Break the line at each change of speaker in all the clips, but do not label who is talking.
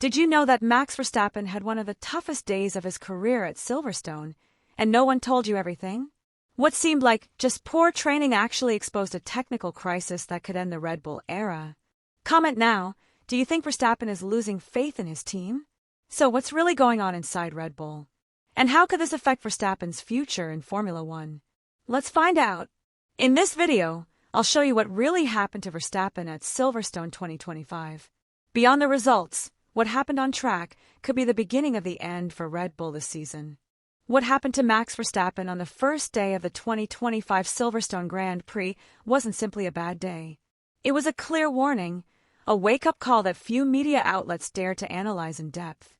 Did you know that Max Verstappen had one of the toughest days of his career at Silverstone, and no one told you everything? What seemed like just poor training actually exposed a technical crisis that could end the Red Bull era. Comment now, do you think Verstappen is losing faith in his team? So what's really going on inside Red Bull? And how could this affect Verstappen's future in Formula One? Let's find out. In this video, I'll show you what really happened to Verstappen at Silverstone 2025. Beyond the results, what happened on track could be the beginning of the end for Red Bull this season. What happened to Max Verstappen on the first day of the 2025 Silverstone Grand Prix wasn't simply a bad day. It was a clear warning, a wake-up call that few media outlets dared to analyze in depth.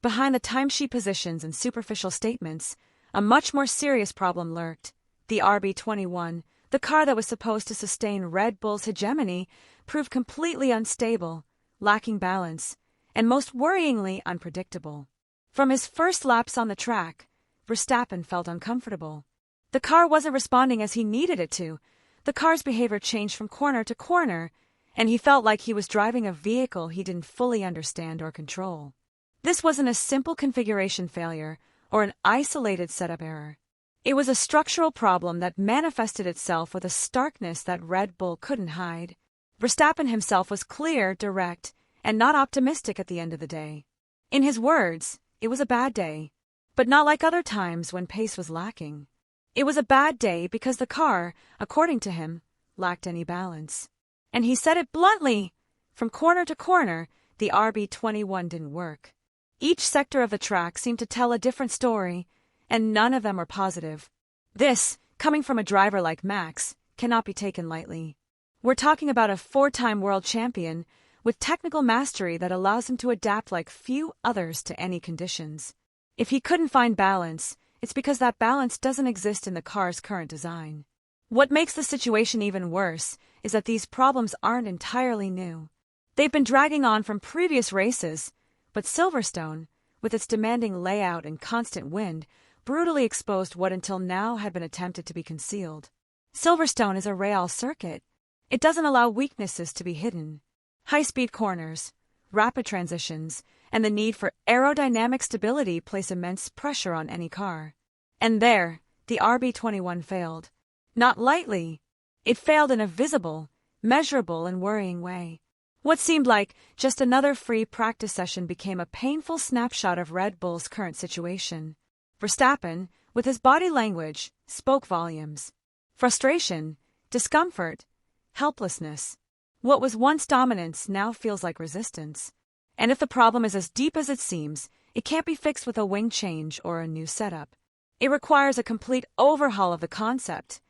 Behind the timesheet positions and superficial statements, a much more serious problem lurked. The RB21, the car that was supposed to sustain Red Bull's hegemony, proved completely unstable, lacking balance, and most worryingly unpredictable. From his first laps on the track, Verstappen felt uncomfortable. The car wasn't responding as he needed it to. The car's behavior changed from corner to corner, and he felt like he was driving a vehicle he didn't fully understand or control. This wasn't a simple configuration failure or an isolated setup error. It was a structural problem that manifested itself with a starkness that Red Bull couldn't hide. Verstappen himself was clear, direct, and not optimistic at the end of the day. In his words, it was a bad day, but not like other times when pace was lacking. It was a bad day because the car, according to him, lacked any balance. And he said it bluntly. From corner to corner, the RB21 didn't work. Each sector of the track seemed to tell a different story, and none of them were positive. This, coming from a driver like Max, cannot be taken lightly. We're talking about a four-time world champion with technical mastery that allows him to adapt like few others to any conditions. If he couldn't find balance, it's because that balance doesn't exist in the car's current design. What makes the situation even worse is that these problems aren't entirely new. They've been dragging on from previous races, but Silverstone, with its demanding layout and constant wind, brutally exposed what until now had been attempted to be concealed. Silverstone is a real circuit. It doesn't allow weaknesses to be hidden. High-speed corners, rapid transitions, and the need for aerodynamic stability place immense pressure on any car. And there, the RB21 failed. Not lightly. It failed in a visible, measurable, and worrying way. What seemed like just another free practice session became a painful snapshot of Red Bull's current situation. Verstappen, with his body language, spoke volumes. Frustration, discomfort, helplessness. What was once dominance now feels like resistance. And if the problem is as deep as it seems, it can't be fixed with a wing change or a new setup. It requires a complete overhaul of the concept.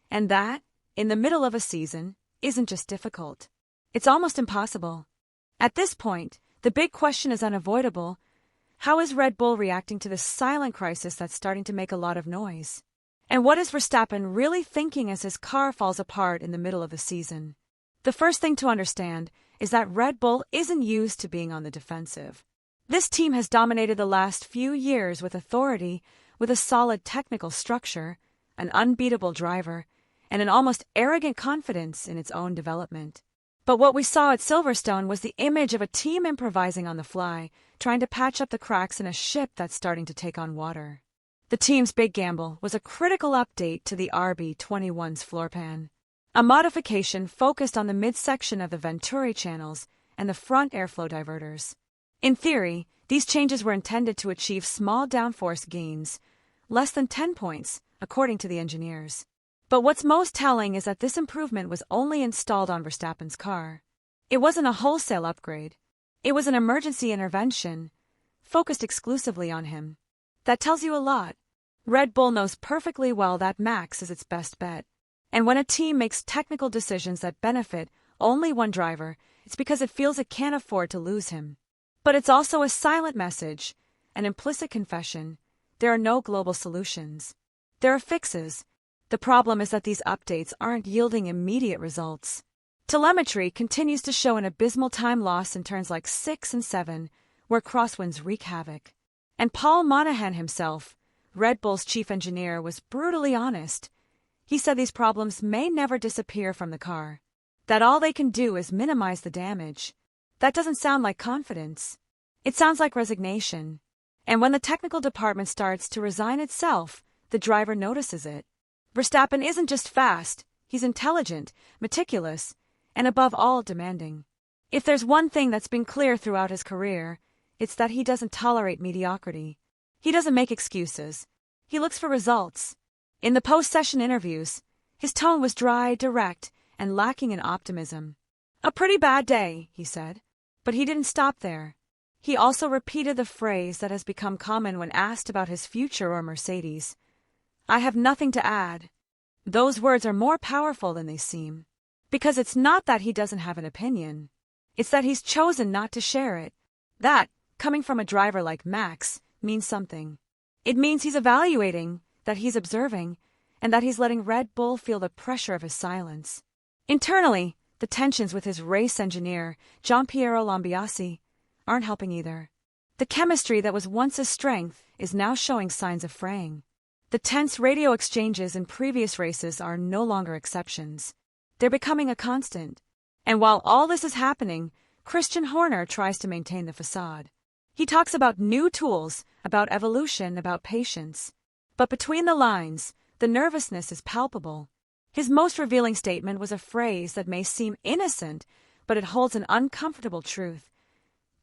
And that, in the middle of a season, isn't just difficult. It's almost impossible. At this point, the big question is unavoidable. How is Red Bull reacting to this silent crisis that's starting to make a lot of noise? And what is Verstappen really thinking as his car falls apart in the middle of the season? The first thing to understand is that Red Bull isn't used to being on the defensive. This team has dominated the last few years with authority, with a solid technical structure, an unbeatable driver, and an almost arrogant confidence in its own development. But what we saw at Silverstone was the image of a team improvising on the fly, trying to patch up the cracks in a ship that's starting to take on water. The team's big gamble was a critical update to the RB21's floor pan. A modification focused on the midsection of the Venturi channels and the front airflow diverters. In theory, these changes were intended to achieve small downforce gains, less than 10 points, according to the engineers. But what's most telling is that this improvement was only installed on Verstappen's car. It wasn't a wholesale upgrade. It was an emergency intervention, focused exclusively on him. That tells you a lot. Red Bull knows perfectly well that Max is its best bet. And when a team makes technical decisions that benefit only one driver, it's because it feels it can't afford to lose him. But it's also a silent message, an implicit confession. There are no global solutions. There are fixes. The problem is that these updates aren't yielding immediate results. Telemetry continues to show an abysmal time loss in turns like 6 and 7, where crosswinds wreak havoc. And Paul Monahan himself, Red Bull's chief engineer, was brutally honest. He said these problems may never disappear from the car, that all they can do is minimize the damage. That doesn't sound like confidence. It sounds like resignation. And when the technical department starts to resign itself, the driver notices it. Verstappen isn't just fast, he's intelligent, meticulous, and above all demanding. If there's one thing that's been clear throughout his career, it's that he doesn't tolerate mediocrity. He doesn't make excuses. He looks for results. In the post-session interviews, his tone was dry, direct, and lacking in optimism. "A pretty bad day," he said. But he didn't stop there. He also repeated the phrase that has become common when asked about his future or Mercedes. "I have nothing to add." Those words are more powerful than they seem. Because it's not that he doesn't have an opinion. It's that he's chosen not to share it. That, coming from a driver like Max, means something. It means he's evaluating, that he's observing, and that he's letting Red Bull feel the pressure of his silence. Internally, the tensions with his race engineer, Gianpiero Lambiase, aren't helping either. The chemistry that was once a strength is now showing signs of fraying. The tense radio exchanges in previous races are no longer exceptions. They're becoming a constant. And while all this is happening, Christian Horner tries to maintain the facade. He talks about new tools, about evolution, about patience. But between the lines, the nervousness is palpable. His most revealing statement was a phrase that may seem innocent, but it holds an uncomfortable truth.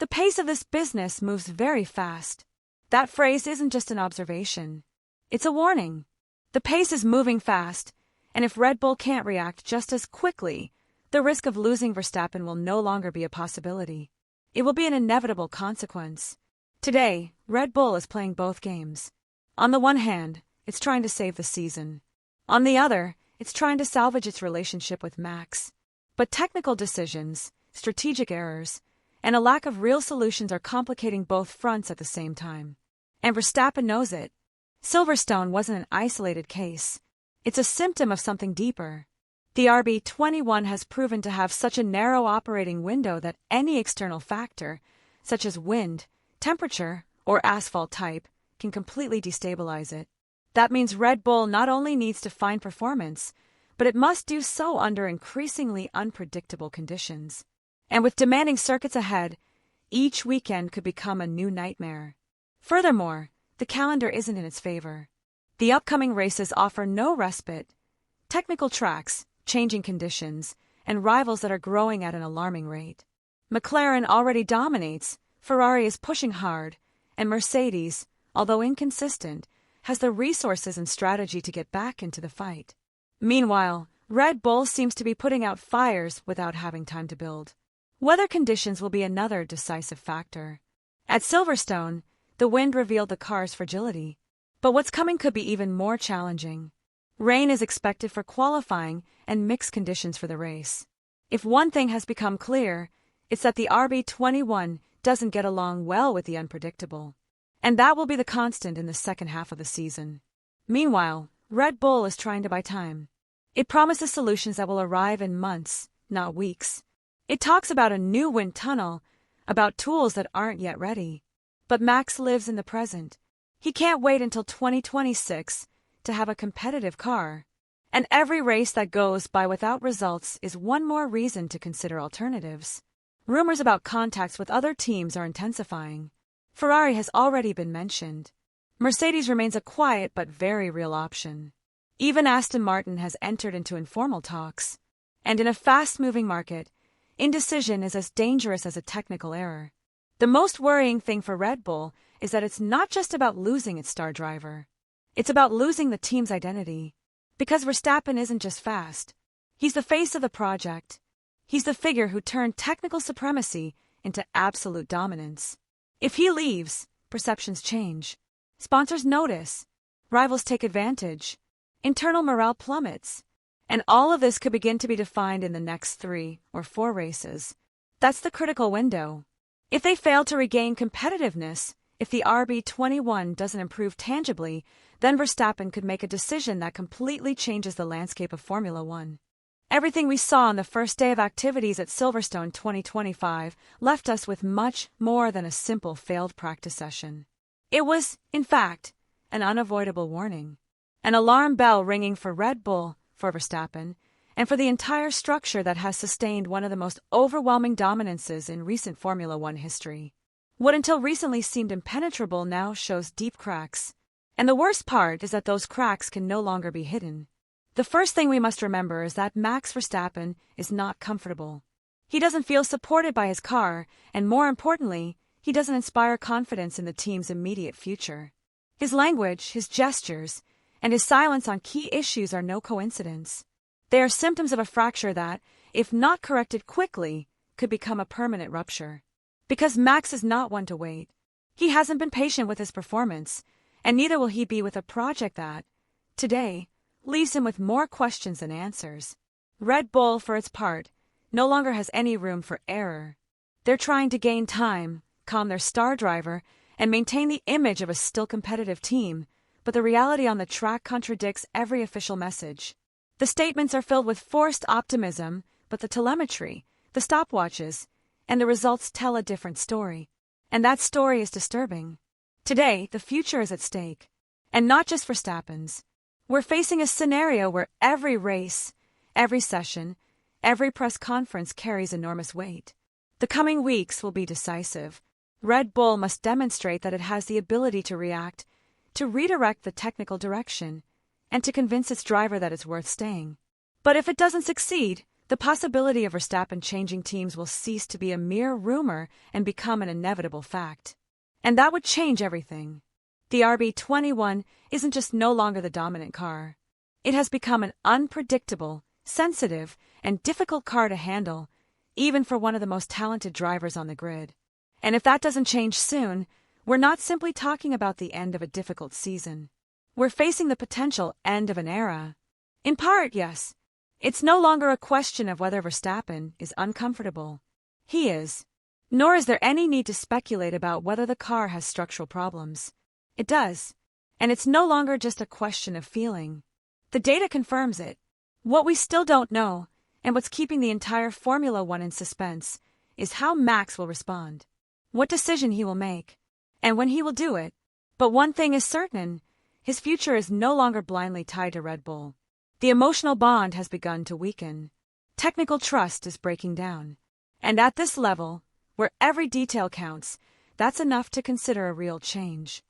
"The pace of this business moves very fast." That phrase isn't just an observation. It's a warning. The pace is moving fast, and if Red Bull can't react just as quickly, the risk of losing Verstappen will no longer be a possibility. It will be an inevitable consequence. Today, Red Bull is playing both games. On the one hand, it's trying to save the season. On the other, it's trying to salvage its relationship with Max. But technical decisions, strategic errors, and a lack of real solutions are complicating both fronts at the same time. And Verstappen knows it. Silverstone wasn't an isolated case. It's a symptom of something deeper. The RB21 has proven to have such a narrow operating window that any external factor, such as wind, temperature, or asphalt type, can completely destabilize it. That means Red Bull not only needs to find performance, but it must do so under increasingly unpredictable conditions. And with demanding circuits ahead, each weekend could become a new nightmare. Furthermore, the calendar isn't in its favor. The upcoming races offer no respite. Technical tracks, changing conditions, and rivals that are growing at an alarming rate. McLaren already dominates, Ferrari is pushing hard, and Mercedes, although inconsistent, has the resources and strategy to get back into the fight. Meanwhile, Red Bull seems to be putting out fires without having time to build. Weather conditions will be another decisive factor. At Silverstone, the wind revealed the car's fragility. But what's coming could be even more challenging. Rain is expected for qualifying and mixed conditions for the race. If one thing has become clear, it's that the RB21 doesn't get along well with the unpredictable. And that will be the constant in the second half of the season. Meanwhile, Red Bull is trying to buy time. It promises solutions that will arrive in months, not weeks. It talks about a new wind tunnel, about tools that aren't yet ready. But Max lives in the present. He can't wait until 2026 to have a competitive car. And every race that goes by without results is one more reason to consider alternatives. Rumors about contacts with other teams are intensifying. Ferrari has already been mentioned. Mercedes remains a quiet but very real option. Even Aston Martin has entered into informal talks. And in a fast-moving market, indecision is as dangerous as a technical error. The most worrying thing for Red Bull is that it's not just about losing its star driver. It's about losing the team's identity. Because Verstappen isn't just fast. He's the face of the project. He's the figure who turned technical supremacy into absolute dominance. If he leaves, perceptions change. Sponsors notice. Rivals take advantage. Internal morale plummets. And all of this could begin to be defined in the next 3 or 4 races. That's the critical window. If they fail to regain competitiveness, if the RB21 doesn't improve tangibly, then Verstappen could make a decision that completely changes the landscape of Formula One. Everything we saw on the first day of activities at Silverstone 2025 left us with much more than a simple failed practice session. It was, in fact, an unavoidable warning. An alarm bell ringing for Red Bull, for Verstappen, and for the entire structure that has sustained one of the most overwhelming dominances in recent Formula One history. What until recently seemed impenetrable now shows deep cracks. And the worst part is that those cracks can no longer be hidden. The first thing we must remember is that Max Verstappen is not comfortable. He doesn't feel supported by his car, and more importantly, he doesn't inspire confidence in the team's immediate future. His language, his gestures, and his silence on key issues are no coincidence. They are symptoms of a fracture that, if not corrected quickly, could become a permanent rupture. Because Max is not one to wait. He hasn't been patient with his performance, and neither will he be with a project that, today, leaves him with more questions than answers. Red Bull, for its part, no longer has any room for error. They're trying to gain time, calm their star driver, and maintain the image of a still competitive team, but the reality on the track contradicts every official message. The statements are filled with forced optimism, but the telemetry, the stopwatches, and the results tell a different story. And that story is disturbing. Today, the future is at stake. And not just Verstappen's. We're facing a scenario where every race, every session, every press conference carries enormous weight. The coming weeks will be decisive. Red Bull must demonstrate that it has the ability to react, to redirect the technical direction, and to convince its driver that it's worth staying. But if it doesn't succeed, the possibility of Verstappen changing teams will cease to be a mere rumor and become an inevitable fact. And that would change everything. The RB21 isn't just no longer the dominant car. It has become an unpredictable, sensitive, and difficult car to handle, even for one of the most talented drivers on the grid. And if that doesn't change soon, we're not simply talking about the end of a difficult season. We're facing the potential end of an era. In part, yes. It's no longer a question of whether Verstappen is uncomfortable. He is. Nor is there any need to speculate about whether the car has structural problems. It does. And it's no longer just a question of feeling. The data confirms it. What we still don't know, and what's keeping the entire Formula One in suspense, is how Max will respond. What decision he will make, and when he will do it. But one thing is certain, his future is no longer blindly tied to Red Bull. The emotional bond has begun to weaken. Technical trust is breaking down. And at this level, where every detail counts, that's enough to consider a real change.